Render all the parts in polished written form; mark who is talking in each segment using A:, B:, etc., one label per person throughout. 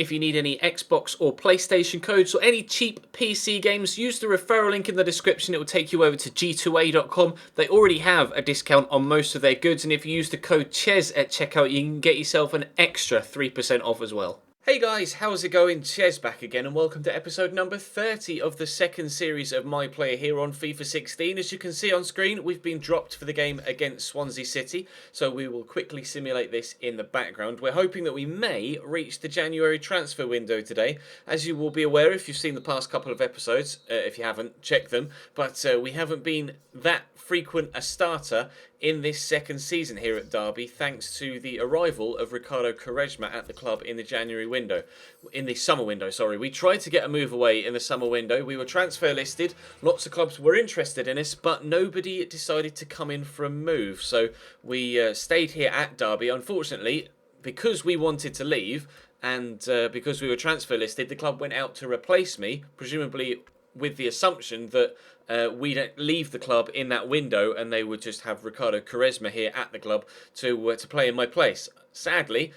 A: If you need any Xbox or PlayStation codes or any cheap PC games, use the referral link in the description. It will take you over to g2a.com. They already have a discount on most of their goods, and if you use the code CHES at checkout, you can get yourself an extra 3% off as well. Hey guys, how's it going? Ches back again, and welcome to episode number 30 of the second series of My Player here on FIFA 16. As you can see on screen, we've been dropped for the game against Swansea City, so we will quickly simulate this in the background. We're hoping that we may reach the January transfer window today. As you will be aware if you've seen the past couple of episodes, if you haven't, check them, but we haven't been that frequent a starter in this second season here at Derby, thanks to the arrival of Ricardo Quaresma at the club in the summer window, sorry. We tried to get a move away in the summer window. We were transfer listed. Lots of clubs were interested in us, but nobody decided to come in for a move. So we stayed here at Derby. Unfortunately, because we wanted to leave and because we were transfer listed, the club went out to replace me, presumably with the assumption that we'd leave the club in that window and they would just have Ricardo Quaresma here at the club to play in my place. Sadly,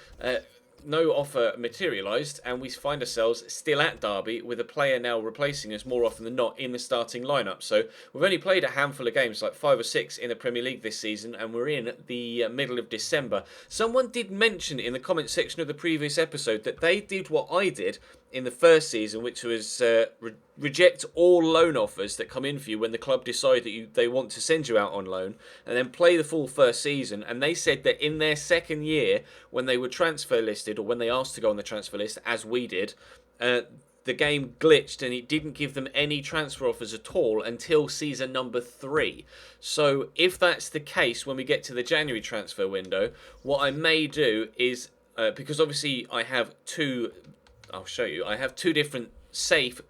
A: no offer materialised, and we find ourselves still at Derby with a player now replacing us more often than not in the starting lineup. So we've only played a handful of games, like 5 or 6 in the Premier League this season, and we're in the middle of December. Someone did mention in the comment section of the previous episode that they did what I did in the first season, which was reject all loan offers that come in for you when the club decide that they want to send you out on loan, and then play the full first season. And they said that in their second year, when they were transfer listed, or when they asked to go on the transfer list, as we did, the game glitched and it didn't give them any transfer offers at all until season number 3. So if that's the case when we get to the January transfer window, what I may do is, because obviously I have I'll show you. I have two different saves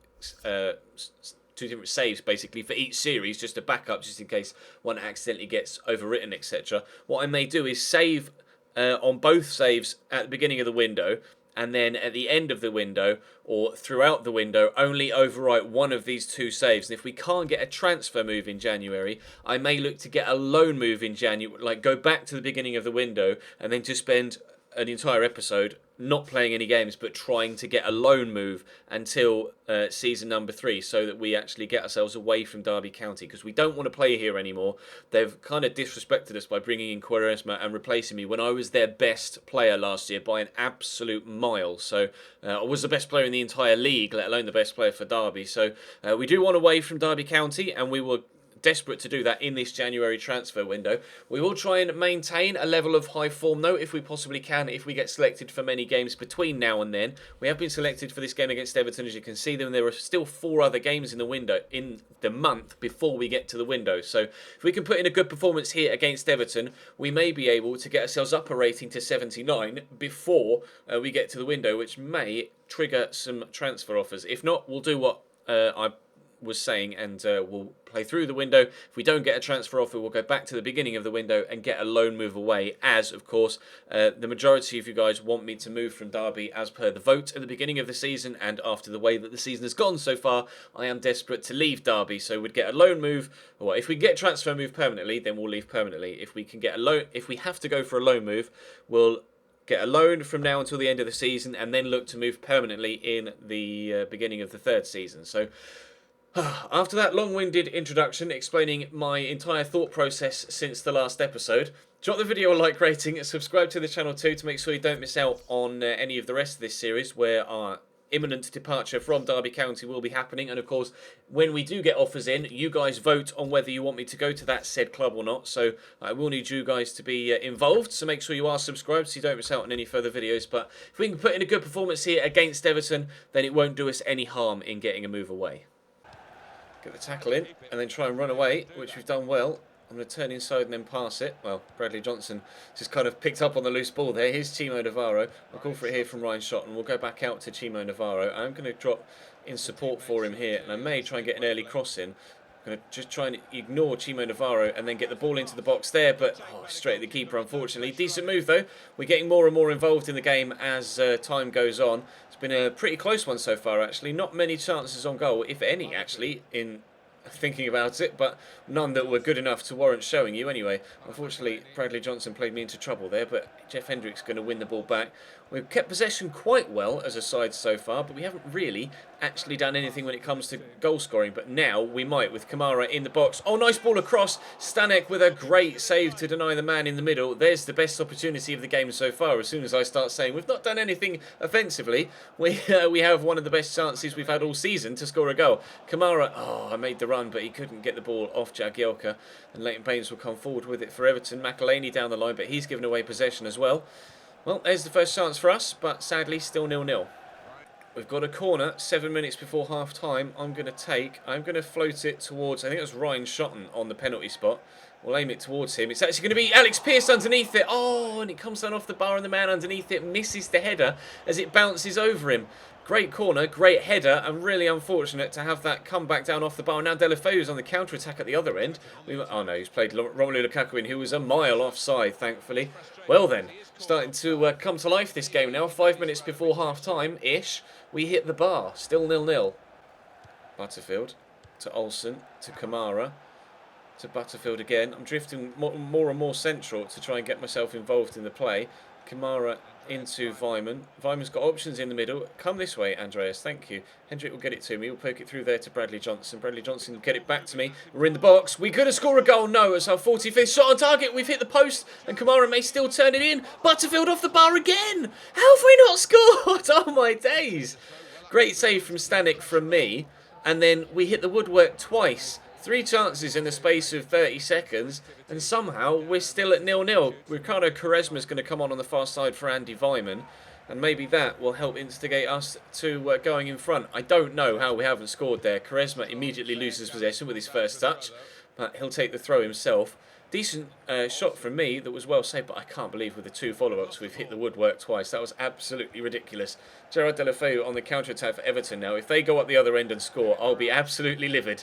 A: basically for each series, just a backup, just in case one accidentally gets overwritten, etc. What I may do is save on both saves at the beginning of the window, and then at the end of the window or throughout the window only overwrite one of these two saves. And if we can't get a transfer move in January, I may look to get a loan move in January, like go back to the beginning of the window and then just spend an entire episode not playing any games but trying to get a loan move until season number 3, so that we actually get ourselves away from Derby County, because we don't want to play here anymore. They've kind of disrespected us by bringing in Quaresma and replacing me when I was their best player last year by an absolute mile. So I was the best player in the entire league, let alone the best player for Derby. So we do want away from Derby County, and we were desperate to do that in this January transfer window. We will try and maintain a level of high form though, if we possibly can, if we get selected for many games between now and then. We have been selected for this game against Everton, as you can see. There are still 4 other games in the window, in the month, before we get to the window. So if we can put in a good performance here against Everton, we may be able to get ourselves up a rating to 79 before we get to the window, which may trigger some transfer offers. If not, we'll do what I was saying, and we'll play through the window. If we don't get a transfer offer, we'll go back to the beginning of the window and get a loan move away, as of course the majority of you guys want me to move from Derby as per the vote at the beginning of the season. And after the way that the season has gone so far, I am desperate to leave Derby, so we'd get a loan move, or if we get a transfer move permanently, then we'll leave permanently. If we can get a loan, if we have to go for a loan move, we'll get a loan from now until the end of the season, and then look to move permanently in the beginning of the third season. So after that long-winded introduction explaining my entire thought process since the last episode, drop the video a like rating and subscribe to the channel too to make sure you don't miss out on any of the rest of this series, where our imminent departure from Derby County will be happening. And of course, when we do get offers in, you guys vote on whether you want me to go to that said club or not. So I will need you guys to be involved, so make sure you are subscribed so you don't miss out on any further videos. But if we can put in a good performance here against Everton, then it won't do us any harm in getting a move away. Get the tackle in and then try and run away, which we've done well. I'm going to turn inside and then pass it. Well, Bradley Johnson just kind of picked up on the loose ball there. Here's Chimo Navarro. I'll call for it here from Ryan Shot, and we'll go back out to Chimo Navarro. I'm going to drop in support for him here, and I may try and get an early cross in. I'm going to just try and ignore Chimo Navarro and then get the ball into the box there, but straight at the keeper, unfortunately. Decent move, though. We're getting more and more involved in the game as time goes on. It's been a pretty close one so far, actually. Not many chances on goal, if any, actually, in thinking about it, but none that were good enough to warrant showing you anyway. Unfortunately, Bradley Johnson played me into trouble there, but Jeff Hendrick's going to win the ball back. We've kept possession quite well as a side so far, but we haven't really actually done anything when it comes to goal scoring. But now we might with Kamara in the box. Oh, nice ball across. Stanek with a great save to deny the man in the middle. There's the best opportunity of the game so far. As soon as I start saying we've not done anything offensively, we have one of the best chances we've had all season to score a goal. Kamara, oh, I made the run, but he couldn't get the ball off Jagielka. And Leighton Baines will come forward with it for Everton. McElhaney down the line, but he's given away possession as well. Well, there's the first chance for us, but sadly still 0-0. We've got a corner 7 minutes before half time. I'm going to float it towards, I think it was Ryan Shotton on the penalty spot. We'll aim it towards him. It's actually going to be Alex Pearce underneath it. Oh, and it comes down off the bar and the man underneath it misses the header as it bounces over him. Great corner, great header, and really unfortunate to have that come back down off the bar. Now Delafeu's on the counter-attack at the other end. Oh no, he's played Romelu Lukaku in, who was a mile offside, thankfully. Well then, starting to come to life this game now. 5 minutes before half-time-ish. We hit the bar, still 0-0. Butterfield to Olsen, to Kamara, to Butterfield again. I'm drifting more and more central to try and get myself involved in the play. Kamara into Vyman. Vyman's got options in the middle. Come this way, Andreas. Thank you. Hendrick will get it to me. We'll poke it through there to Bradley Johnson. Bradley Johnson will get it back to me. We're in the box. We could have scored a goal. No, it's our 45th shot on target. We've hit the post, and Kamara may still turn it in. Butterfield off the bar again. How have we not scored? Oh, my days. Great save from Stanek from me. And then we hit the woodwork twice. 3 chances in the space of 30 seconds, and somehow we're still at 0-0. Ricardo Quaresma's going to come on the far side for Andy Vyman, and maybe that will help instigate us to going in front. I don't know how we haven't scored there. Quaresma immediately loses possession with his first touch, but he'll take the throw himself. Decent shot from me that was well saved, but I can't believe with the 2 follow-ups we've hit the woodwork twice. That was absolutely ridiculous. Gerard Delafeu on the counter-attack for Everton now. If they go up the other end and score, I'll be absolutely livid.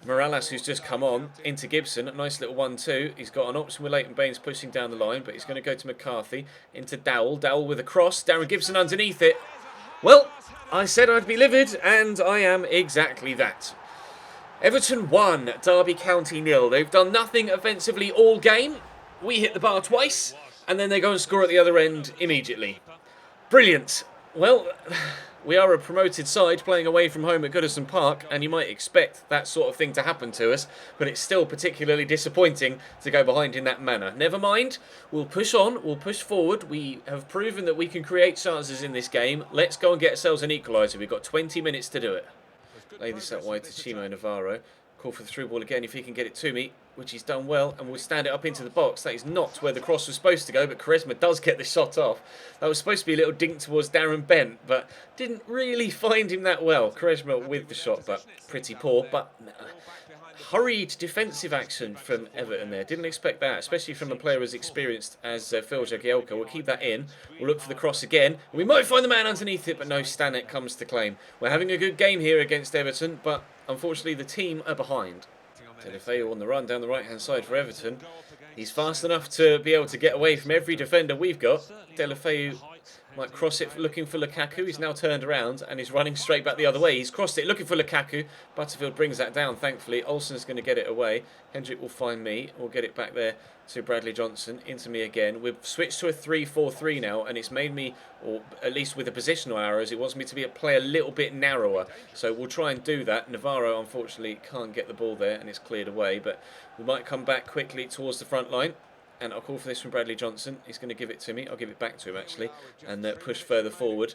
A: Morales, who's just come on, into Gibson. A nice little 1-2. He's got an option with Leighton Baines pushing down the line, but he's going to go to McCarthy. Into Dowell. Dowell with a cross. Darren Gibson underneath it. Well, I said I'd be livid, and I am exactly that. Everton 1, Derby County 0. They've done nothing offensively all game. We hit the bar twice, and then they go and score at the other end immediately. Brilliant. Well, we are a promoted side playing away from home at Goodison Park, and you might expect that sort of thing to happen to us, but it's still particularly disappointing to go behind in that manner. Never mind, we'll push on, we'll push forward. We have proven that we can create chances in this game. Let's go and get ourselves an equaliser. We've got 20 minutes to do it. Lay this out wide to Chimo Navarro. Call for the through ball again if he can get it to me, which he's done well, and we'll stand it up into the box. That is not where the cross was supposed to go, but Quaresma does get the shot off. That was supposed to be a little dink towards Darren Bent, but didn't really find him that well. Quaresma with the shot, but pretty poor. But hurried defensive action from Everton there. Didn't expect that, especially from a player as experienced as Phil Jagielka. We'll keep that in. We'll look for the cross again. We might find the man underneath it, but no, Stanek comes to claim. We're having a good game here against Everton, but unfortunately the team are behind. Delafeu on the run down the right-hand side for Everton. He's fast enough to be able to get away from every defender we've got. Delafeu might cross it looking for Lukaku. He's now turned around and he's running straight back the other way. He's crossed it looking for Lukaku. Butterfield brings that down, thankfully. Olsen's going to get it away. Hendrick will find me. We'll get it back there to Bradley Johnson. Into me again. We've switched to a 3-4-3 now, and it's made me, or at least with the positional arrows, it wants me to play a little bit narrower. So we'll try and do that. Navarro, unfortunately, can't get the ball there, and it's cleared away. But we might come back quickly towards the front line. And I'll call for this from Bradley Johnson. He's going to give it to me. I'll give it back to him, actually. And push further forward.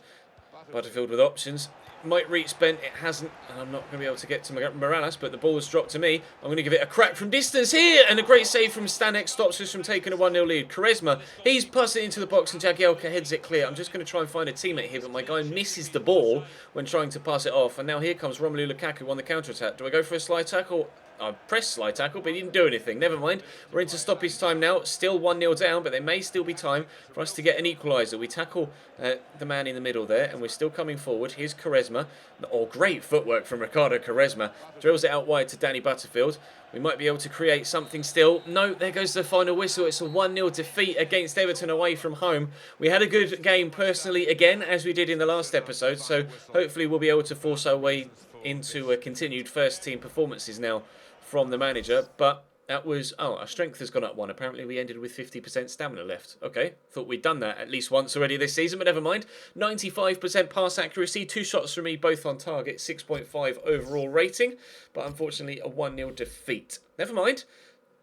A: Butterfield with options. Might reach Bent. It hasn't. And I'm not going to be able to get to Morales. But the ball was dropped to me. I'm going to give it a crack from distance here. And a great save from Stanek stops us from taking a 1-0 lead. Quaresma, he's passed it into the box and Jagielka heads it clear. I'm just going to try and find a teammate here. But my guy misses the ball when trying to pass it off. And now here comes Romelu Lukaku on the counter-attack. Do I go for a slide tackle? I pressed slide tackle, but he didn't do anything. Never mind. We're into stoppage time now. Still 1-0 down, but there may still be time for us to get an equaliser. We tackle the man in the middle there, and we're still coming forward. Here's Quaresma. Oh, great footwork from Ricardo Quaresma. Drills it out wide to Danny Butterfield. We might be able to create something still. No, there goes the final whistle. It's a 1-0 defeat against Everton away from home. We had a good game personally again, as we did in the last episode, so hopefully we'll be able to force our way into continued first-team performances now from the manager, but That was... Oh, our strength has gone up 1. Apparently we ended with 50% stamina left. Okay, thought we'd done that at least once already this season, but never mind. 95% pass accuracy, 2 shots from me, both on target, 6.5 overall rating, but unfortunately a 1-0 defeat. Never mind.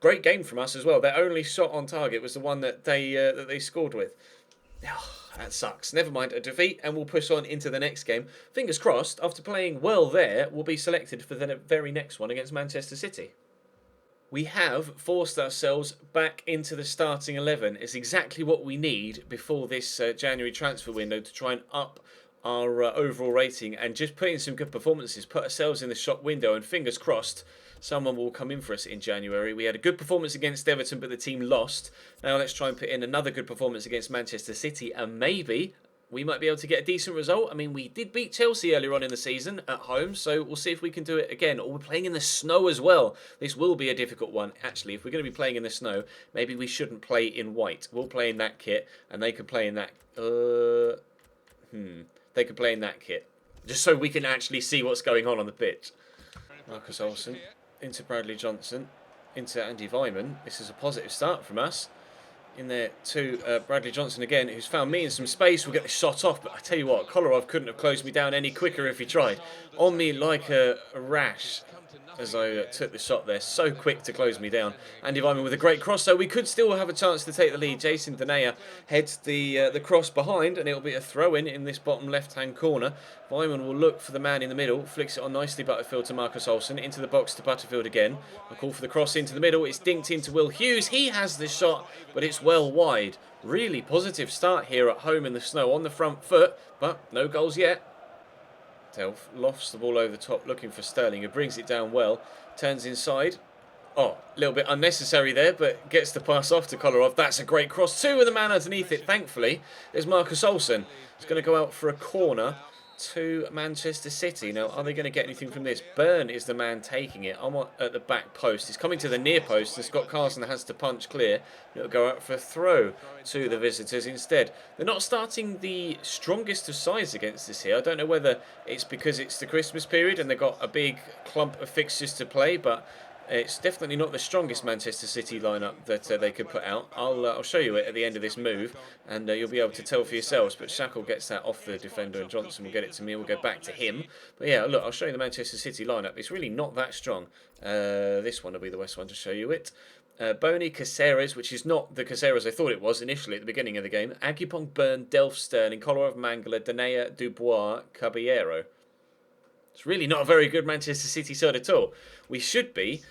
A: Great game from us as well. Their only shot on target was the one that they scored with. That sucks. Never mind, a defeat, and we'll push on into the next game. Fingers crossed, after playing well there, we'll be selected for the very next one against Manchester City. We have forced ourselves back into the starting 11. It's exactly what we need before this January transfer window to try and up our overall rating and just put in some good performances, put ourselves in the shop window, and fingers crossed someone will come in for us in January. We had a good performance against Everton, but the team lost. Now let's try and put in another good performance against Manchester City, and maybe we might be able to get a decent result. I mean, we did beat Chelsea earlier on in the season at home, so we'll see if we can do it again. Or we're playing in the snow as well. This will be a difficult one, actually. If we're going to be playing in the snow, maybe we shouldn't play in white. We'll play in that kit, and they can play in that... They can play in that kit, just so we can actually see what's going on the pitch. Marcus Olsen into Bradley Johnson, into Andy Vyman. This is a positive start from us. In there to Bradley Johnson again, who's found me in some space. We'll get the shot off, but I tell you what, Kolarov couldn't have closed me down any quicker if he tried. On me like a rash as I took the shot there. So quick to close me down. Andy Vyman with a great cross, so we could still have a chance to take the lead. Jason Denayer heads the cross behind, and it'll be a throw-in in this bottom left-hand corner. Vyman will look for the man in the middle, flicks it on nicely Butterfield to Marcus Olsen, into the box to Butterfield again. A call for the cross into the middle, it's dinked into Will Hughes. He has the shot, but it's well wide. Really positive start here at home in the snow on the front foot, but no goals yet. Delph lofts the ball over the top looking for Sterling, who brings it down well, turns inside. Oh, a little bit unnecessary there, but gets the pass off to Kolarov. That's a great cross too, with the man underneath it, thankfully. There's Marcus Olsen. He's going to go out for a corner to Manchester City. Now, are they going to get anything from this? Byrne is the man taking it. I'm at the back post. He's coming to the near post, and Scott Carson has to punch clear. It'll go out for a throw to the visitors instead. They're not starting the strongest of sides against us here. I don't know whether it's because it's the Christmas period and they've got a big clump of fixtures to play, but it's definitely not the strongest Manchester City lineup that they could put out. I'll show you it at the end of this move, and you'll be able to tell for yourselves. But Shackle gets that off the defender, and Johnson will get it to me. We'll go back to him. But yeah, look, I'll show you the Manchester City lineup. It's really not that strong. This one will be the best one to show you it. Boney, Caceres, which is not the Caceres I thought it was initially at the beginning of the game. Agupong, Byrne, Delph, Sterling, Kolarov, Mangala, Denayer, Dubois, Caballero. It's really not a very good Manchester City side at all. We should be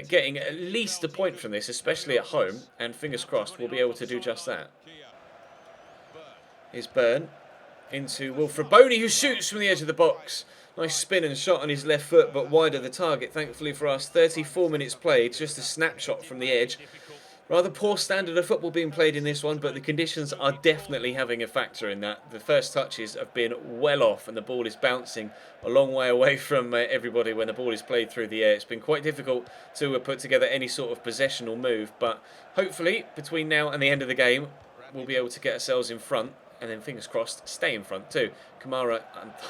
A: getting at least a point from this, especially at home, and fingers crossed we'll be able to do just that. Here's Byrne into Wilfred Boney, who shoots from the edge of the box. Nice spin and shot on his left foot, but wide of the target, thankfully for us. 34 minutes played, just a snapshot from the edge. Rather poor standard of football being played in this one, but the conditions are definitely having a factor in that. The first touches have been well off, and the ball is bouncing a long way away from everybody when the ball is played through the air. It's been quite difficult to put together any sort of possessional move, but hopefully between now and the end of the game, we'll be able to get ourselves in front. And then, fingers crossed, stay in front too. Kamara,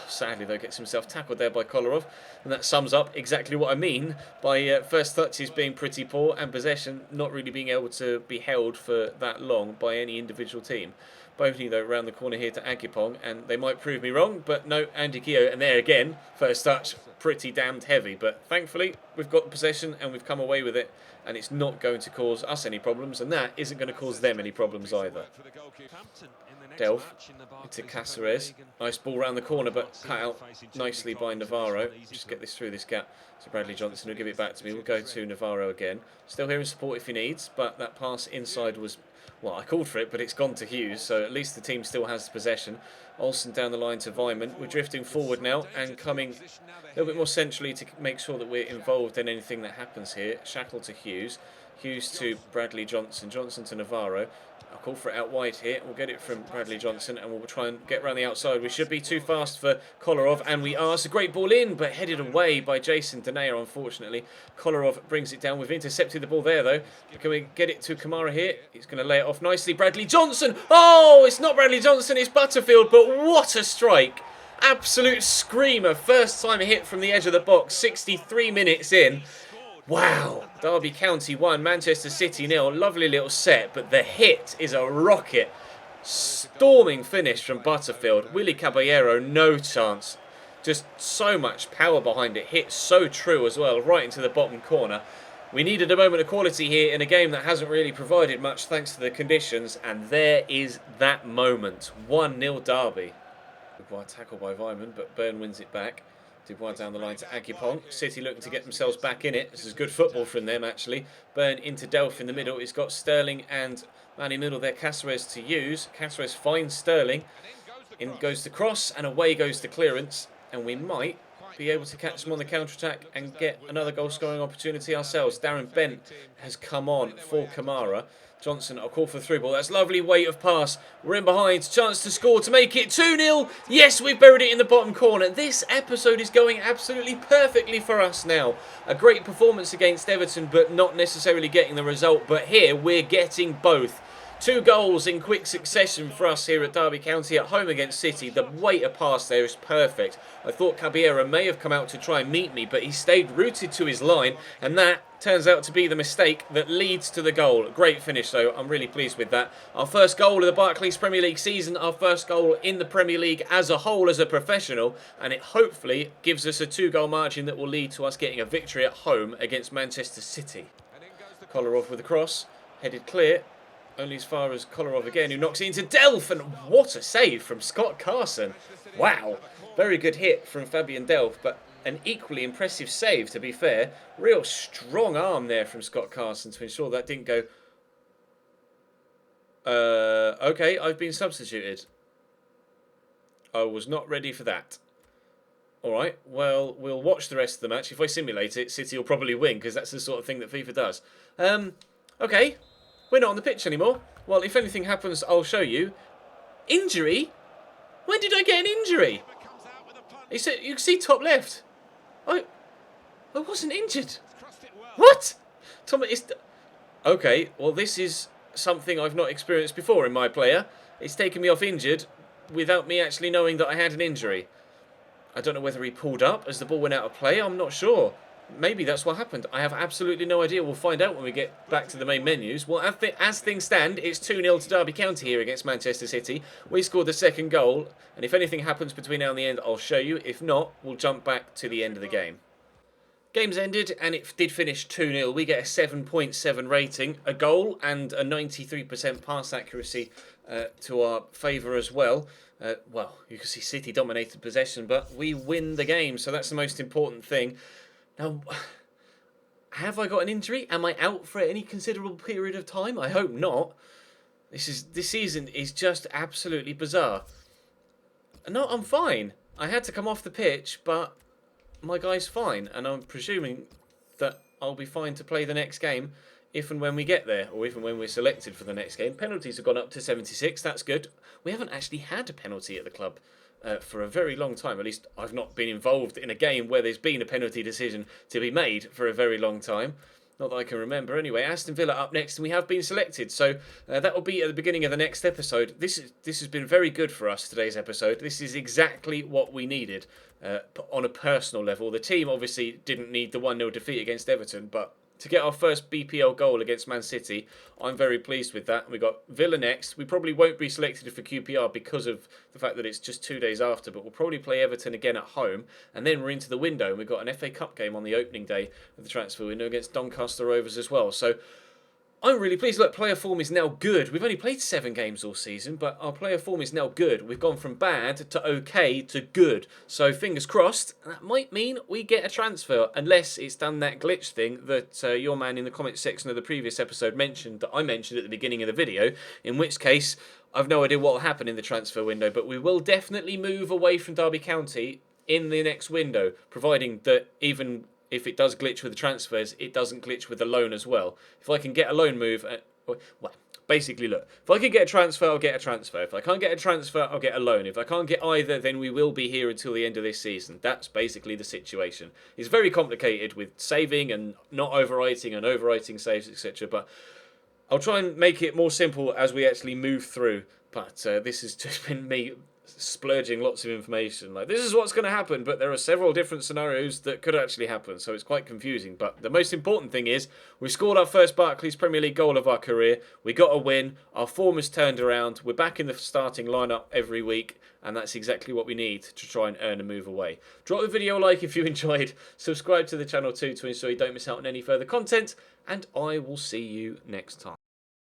A: sadly though, gets himself tackled there by Kolarov. And that sums up exactly what I mean by first touches being pretty poor and possession not really being able to be held for that long by any individual team. Boney, though, round the corner here to Agupong, and they might prove me wrong, but no, Andy Keogh, and there again, first touch, pretty damned heavy. But thankfully, we've got the possession and we've come away with it, and it's not going to cause us any problems, and that isn't going to cause them any problems either. Delph into Caceres. Nice ball round the corner, but cut out nicely by Navarro. Just get this through this gap. So Bradley Johnson will give it back to me. We'll go to Navarro again. Still here in support if he needs, but that pass inside was... Well, I called for it, but it's gone to Hughes, so at least the team still has possession. Olsen down the line to Vyman. We're drifting forward now and coming a little bit more centrally to make sure that we're involved in anything that happens here. Shackle to Hughes. Hughes to Bradley Johnson. Johnson to Navarro. I'll call for it out wide here. We'll get it from Bradley Johnson and we'll try and get around the outside. We should be too fast for Kolarov, and we are. It's a great ball in, but headed away by Jason Denayer, unfortunately. Kolarov brings it down. We've intercepted the ball there, though. Can we get it to Kamara here? He's going to lay it off nicely. Bradley Johnson! Oh, it's not Bradley Johnson, it's Butterfield, but what a strike! Absolute screamer. First time hit from the edge of the box, 63 minutes in. Wow, Derby County 1, Manchester City 0. Lovely little set, but the hit is a rocket. Storming finish from Butterfield. Willie Caballero, no chance. Just so much power behind it. Hit so true as well, right into the bottom corner. We needed a moment of quality here in a game that hasn't really provided much thanks to the conditions, and there is that moment. 1-0 Derby. Dubois tackle by Vyman, but Byrne wins it back. Dubois down the line to Agupong. City looking to get themselves back in it. This is good football from them, actually. Byrne into Delph in the middle. He's got Sterling and man in the middle there, Caceres to use. Caceres finds Sterling. In goes the cross, and away goes the clearance. And we might be able to catch them on the counter-attack and get another goal-scoring opportunity ourselves. Darren Bent has come on for Kamara. Johnson, I'll call for the through ball. That's lovely weight of pass. We're in behind. Chance to score to make it 2-0. Yes, we've buried it in the bottom corner. This episode is going absolutely perfectly for us now. A great performance against Everton, but not necessarily getting the result. But here, we're getting both. 2 goals in quick succession for us here at Derby County at home against City. The weight of pass there is perfect. I thought Caballero may have come out to try and meet me, but he stayed rooted to his line, and that turns out to be the mistake that leads to the goal. Great finish though, I'm really pleased with that. Our first goal of the Barclays Premier League season, our first goal in the Premier League as a whole as a professional, and it hopefully gives us a 2-goal margin that will lead to us getting a victory at home against Manchester City. Kolarov with a cross, headed clear. Only as far as Kolarov again, who knocks it into Delph, and what a save from Scott Carson. Wow, very good hit from Fabian Delph, but an equally impressive save, to be fair. Real strong arm there from Scott Carson to ensure that didn't go. Okay, I've been substituted. I was not ready for that. Alright, well, we'll watch the rest of the match. If I simulate it, City will probably win, because that's the sort of thing that FIFA does. Okay. We're not on the pitch anymore. Well, if anything happens, I'll show you. Injury? When did I get an injury? You can see top left. I wasn't injured. What? Okay, well, this is something I've not experienced before in my player. It's taken me off injured without me actually knowing that I had an injury. I don't know whether he pulled up as the ball went out of play. I'm not sure. Maybe that's what happened. I have absolutely no idea. We'll find out when we get back to the main menus. Well, as things stand, it's 2-0 to Derby County here against Manchester City. We scored the second goal, and if anything happens between now and the end, I'll show you. If not, we'll jump back to the end of the game. Game's ended, and it did finish 2-0. We get a 7.7 rating, a goal, and a 93% pass accuracy to our favour as well. Well, you can see City dominated possession, but we win the game, so that's the most important thing. Now, have I got an injury? Am I out for any considerable period of time? I hope not. This season is just absolutely bizarre. No, I'm fine. I had to come off the pitch, but my guy's fine, and I'm presuming that I'll be fine to play the next game if and when we get there, or if and when we're selected for the next game. Penalties have gone up to 76. That's good. We haven't actually had a penalty at the club for a very long time. At least I've not been involved in a game where there's been a penalty decision to be made for a very long time. Not that I can remember. Anyway, Aston Villa up next, and we have been selected. So that will be at the beginning of the next episode. This has been very good for us, today's episode. This is exactly what we needed on a personal level. The team obviously didn't need the 1-0 defeat against Everton, but to get our first BPL goal against Man City, I'm very pleased with that. We've got Villa next. We probably won't be selected for QPR because of the fact that it's just 2 days after, but we'll probably play Everton again at home, and then we're into the window, and we've got an FA Cup game on the opening day of the transfer window against Doncaster Rovers as well. So I'm really pleased. Look, player form is now good. We've only played 7 games all season, but our player form is now good. We've gone from bad to okay to good. So fingers crossed, that might mean we get a transfer, unless it's done that glitch thing that your man in the comments section of the previous episode mentioned, that I mentioned at the beginning of the video, in which case I've no idea what will happen in the transfer window, but we will definitely move away from Derby County in the next window, providing that even if it does glitch with the transfers, it doesn't glitch with the loan as well. If I can get a loan move, well, basically, look, if I can get a transfer, I'll get a transfer. If I can't get a transfer, I'll get a loan. If I can't get either, then we will be here until the end of this season. That's basically the situation. It's very complicated with saving and not overwriting and overwriting saves, etc. But I'll try and make it more simple as we actually move through. But this has just been me splurging lots of information. Like, this is what's going to happen, but there are several different scenarios that could actually happen, so it's quite confusing. But the most important thing is we scored our first Barclays Premier League goal of our career. We got a win. Our form has turned around. We're back in the starting lineup every week, and that's exactly what we need to try and earn a move away. Drop the video a like if you enjoyed. Subscribe to the channel too to ensure you don't miss out on any further content, and I will see you next time.